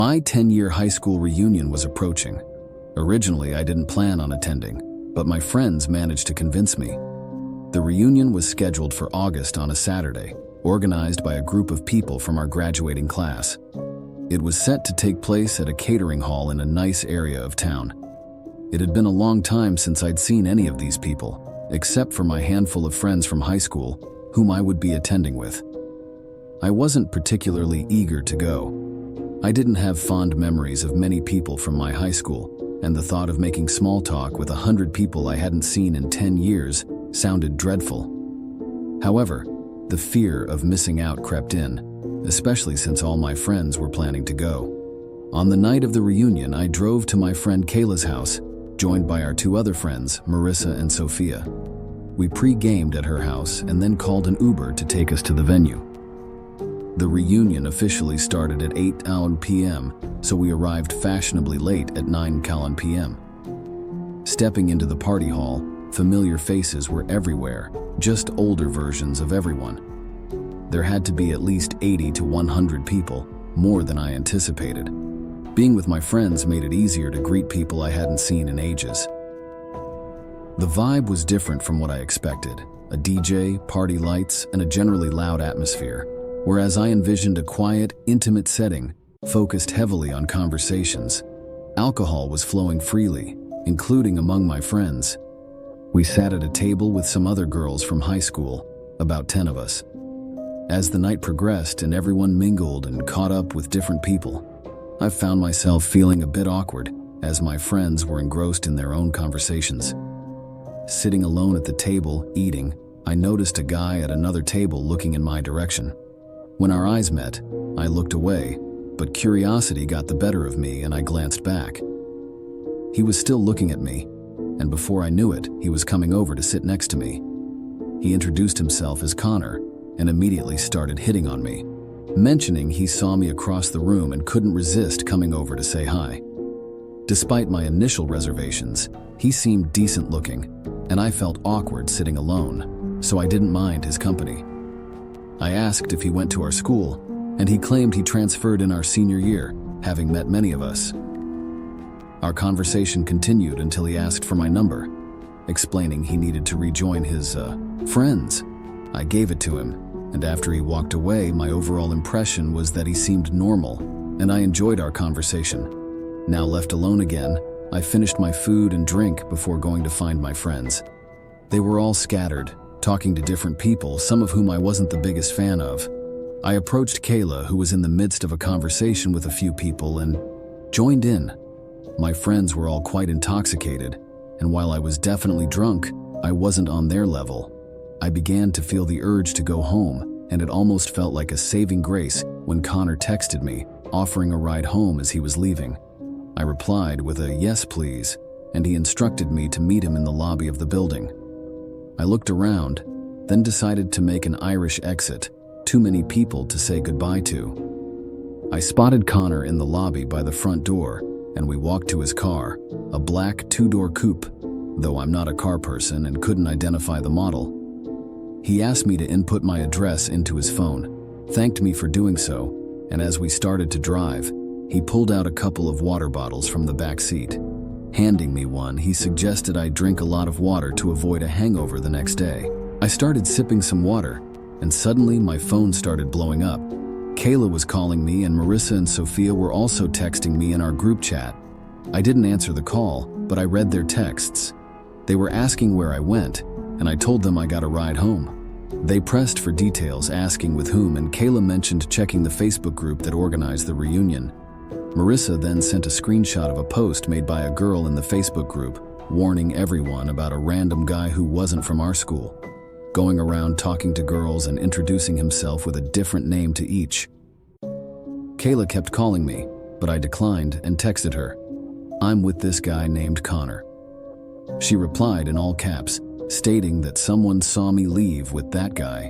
My 10-year high school reunion was approaching. Originally, I didn't plan on attending, but my friends managed to convince me. The reunion was scheduled for August on a Saturday, organized by a group of people from our graduating class. It was set to take place at a catering hall in a nice area of town. It had been a long time since I'd seen any of these people, except for my handful of friends from high school, whom I would be attending with. I wasn't particularly eager to go. I didn't have fond memories of many people from my high school, and the thought of making small talk with 100 people I hadn't seen in 10 years sounded dreadful. However, the fear of missing out crept in, especially since all my friends were planning to go. On the night of the reunion, I drove to my friend Kayla's house, joined by our two other friends, Marissa and Sophia. We pre-gamed at her house and then called an Uber to take us to the venue. The reunion officially started at 8 p.m., so we arrived fashionably late at 9 p.m. Stepping into the party hall, familiar faces were everywhere, just older versions of everyone. There had to be at least 80 to 100 people, more than I anticipated. Being with my friends made it easier to greet people I hadn't seen in ages. The vibe was different from what I expected: a DJ, party lights, and a generally loud atmosphere. Whereas I envisioned a quiet, intimate setting, focused heavily on conversations. Alcohol was flowing freely, including among my friends. We sat at a table with some other girls from high school, about 10 of us. As the night progressed and everyone mingled and caught up with different people, I found myself feeling a bit awkward as my friends were engrossed in their own conversations. Sitting alone at the table, eating, I noticed a guy at another table looking in my direction. When our eyes met, I looked away, but curiosity got the better of me and I glanced back. He was still looking at me, and before I knew it, he was coming over to sit next to me. He introduced himself as Connor and immediately started hitting on me, mentioning he saw me across the room and couldn't resist coming over to say hi. Despite my initial reservations, he seemed decent looking, and I felt awkward sitting alone, so I didn't mind his company. I asked if he went to our school, and he claimed he transferred in our senior year, having met many of us. Our conversation continued until he asked for my number, explaining he needed to rejoin his, friends. I gave it to him, and after he walked away, my overall impression was that he seemed normal, and I enjoyed our conversation. Now left alone again, I finished my food and drink before going to find my friends. They were all scattered, talking to different people, some of whom I wasn't the biggest fan of. I approached Kayla, who was in the midst of a conversation with a few people, and joined in. My friends were all quite intoxicated, and while I was definitely drunk, I wasn't on their level. I began to feel the urge to go home, and it almost felt like a saving grace when Connor texted me, offering a ride home as he was leaving. I replied with a "yes, please," and he instructed me to meet him in the lobby of the building. I looked around, then decided to make an Irish exit, too many people to say goodbye to. I spotted Connor in the lobby by the front door, and we walked to his car, a black two-door coupe, though I'm not a car person and couldn't identify the model. He asked me to input my address into his phone, thanked me for doing so, and as we started to drive, he pulled out a couple of water bottles from the back seat. Handing me one, he suggested I drink a lot of water to avoid a hangover the next day. I started sipping some water, and suddenly my phone started blowing up. Kayla was calling me, and Marissa and Sophia were also texting me in our group chat. I didn't answer the call, but I read their texts. They were asking where I went, and I told them I got a ride home. They pressed for details, asking with whom, and Kayla mentioned checking the Facebook group that organized the reunion. Marissa then sent a screenshot of a post made by a girl in the Facebook group, warning everyone about a random guy who wasn't from our school, going around talking to girls and introducing himself with a different name to each. Kayla kept calling me, but I declined and texted her, "I'm with this guy named Connor." She replied in all caps, stating that someone saw me leave with that guy.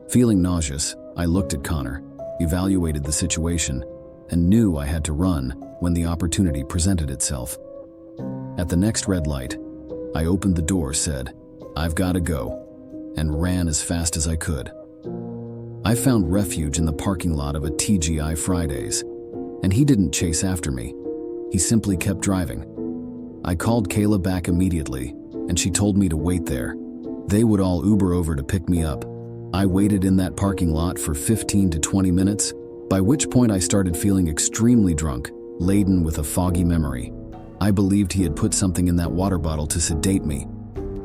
Feeling nauseous, I looked at Connor, evaluated the situation, and knew I had to run when the opportunity presented itself. At the next red light, I opened the door, said, "I've got to go," and ran as fast as I could. I found refuge in the parking lot of a TGI Fridays. and he didn't chase after me. He simply kept driving. I called Kayla back immediately, and she told me to wait there. They would all Uber over to pick me up. I waited in that parking lot for 15 to 20 minutes, by which point I started feeling extremely drunk, laden with a foggy memory. I believed he had put something in that water bottle to sedate me.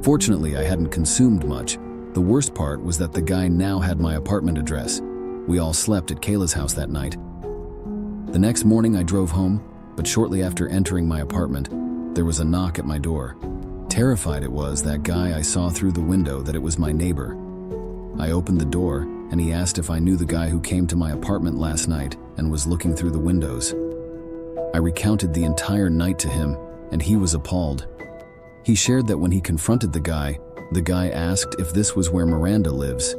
Fortunately, I hadn't consumed much. The worst part was that the guy now had my apartment address. We all slept at Kayla's house that night. The next morning I drove home, but shortly after entering my apartment, there was a knock at my door. Terrified it was that guy I saw through the window that it was my neighbor. I opened the door, and he asked if I knew the guy who came to my apartment last night and was looking through the windows. I recounted the entire night to him, and he was appalled. He shared that when he confronted the guy asked if this was where Miranda lives.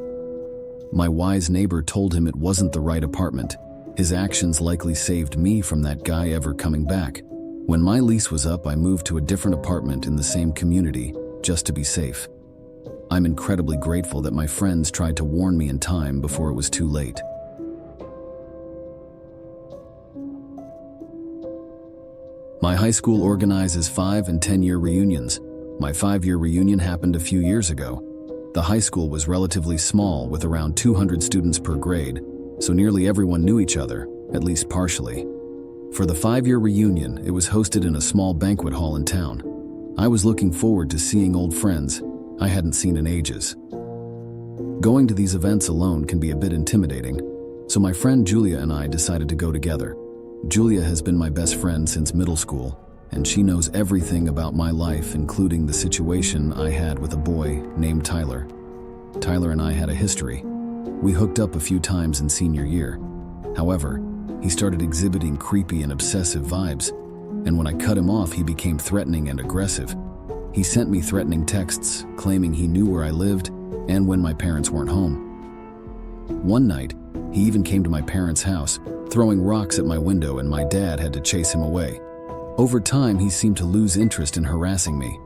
My wise neighbor told him it wasn't the right apartment. His actions likely saved me from that guy ever coming back. When my lease was up, I moved to a different apartment in the same community, just to be safe. I'm incredibly grateful that my friends tried to warn me in time before it was too late. My high school organizes 5- and 10-year reunions. My 5-year reunion happened a few years ago. The high school was relatively small with around 200 students per grade, so nearly everyone knew each other, at least partially. For the 5-year reunion, it was hosted in a small banquet hall in town. I was looking forward to seeing old friends I hadn't seen in ages. Going to these events alone can be a bit intimidating, so my friend Julia and I decided to go together. Julia has been my best friend since middle school, and she knows everything about my life, including the situation I had with a boy named Tyler. Tyler and I had a history. We hooked up a few times in senior year. However, he started exhibiting creepy and obsessive vibes, and when I cut him off, he became threatening and aggressive. He sent me threatening texts, claiming he knew where I lived and when my parents weren't home. One night, he even came to my parents' house, throwing rocks at my window, and my dad had to chase him away. Over time, he seemed to lose interest in harassing me.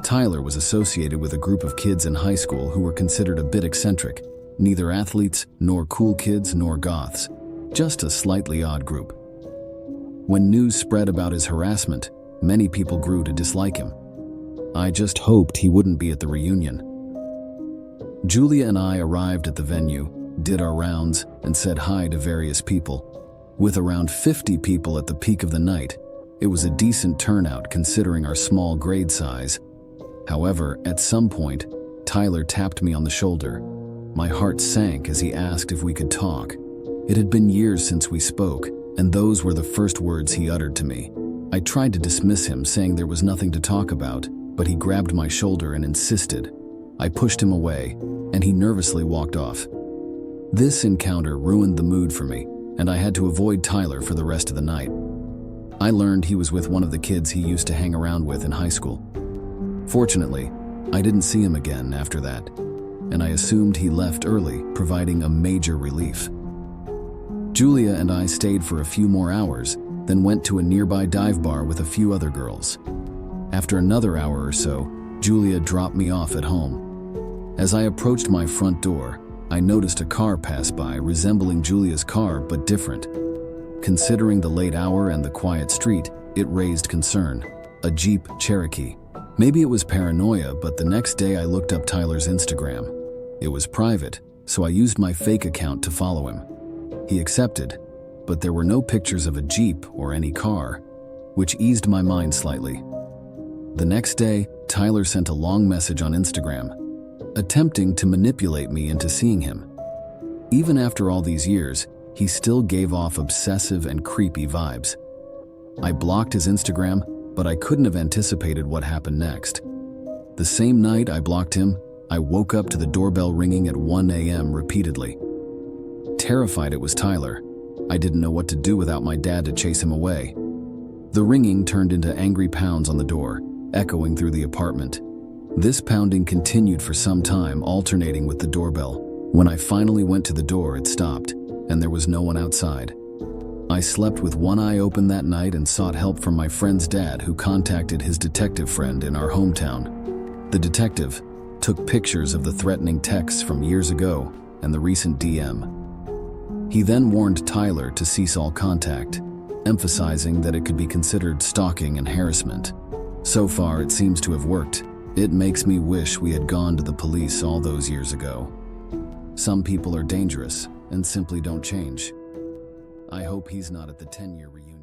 Tyler was associated with a group of kids in high school who were considered a bit eccentric, neither athletes, nor cool kids, nor goths. Just a slightly odd group. When news spread about his harassment, many people grew to dislike him. I just hoped he wouldn't be at the reunion. Julia and I arrived at the venue, did our rounds, and said hi to various people. With around 50 people at the peak of the night, it was a decent turnout considering our small grade size. However, at some point, Tyler tapped me on the shoulder. My heart sank as he asked if we could talk. It had been years since we spoke, and those were the first words he uttered to me. I tried to dismiss him, saying there was nothing to talk about, but he grabbed my shoulder and insisted. I pushed him away, and he nervously walked off. This encounter ruined the mood for me, and I had to avoid Tyler for the rest of the night. I learned he was with one of the kids he used to hang around with in high school. Fortunately, I didn't see him again after that, and I assumed he left early, providing a major relief. Julia and I stayed for a few more hours, then went to a nearby dive bar with a few other girls. After another hour or so, Julia dropped me off at home. As I approached my front door, I noticed a car pass by resembling Julia's car but different. Considering the late hour and the quiet street, it raised concern. A Jeep Cherokee. Maybe it was paranoia, but the next day I looked up Tyler's Instagram. It was private, so I used my fake account to follow him. He accepted, but there were no pictures of a Jeep or any car, which eased my mind slightly. The next day, Tyler sent a long message on Instagram, attempting to manipulate me into seeing him. Even after all these years, he still gave off obsessive and creepy vibes. I blocked his Instagram, but I couldn't have anticipated what happened next. The same night I blocked him, I woke up to the doorbell ringing at 1 a.m. repeatedly. Terrified it was Tyler, I didn't know what to do without my dad to chase him away. The ringing turned into angry pounds on the door, echoing through the apartment. This pounding continued for some time, alternating with the doorbell. When I finally went to the door, it stopped, and there was no one outside. I slept with one eye open that night and sought help from my friend's dad, who contacted his detective friend in our hometown. The detective took pictures of the threatening texts from years ago and the recent DM. He then warned Tyler to cease all contact. emphasizing that it could be considered stalking and harassment. So far, it seems to have worked. It makes me wish we had gone to the police all those years ago. Some people are dangerous and simply don't change. I hope he's not at the 10-year reunion.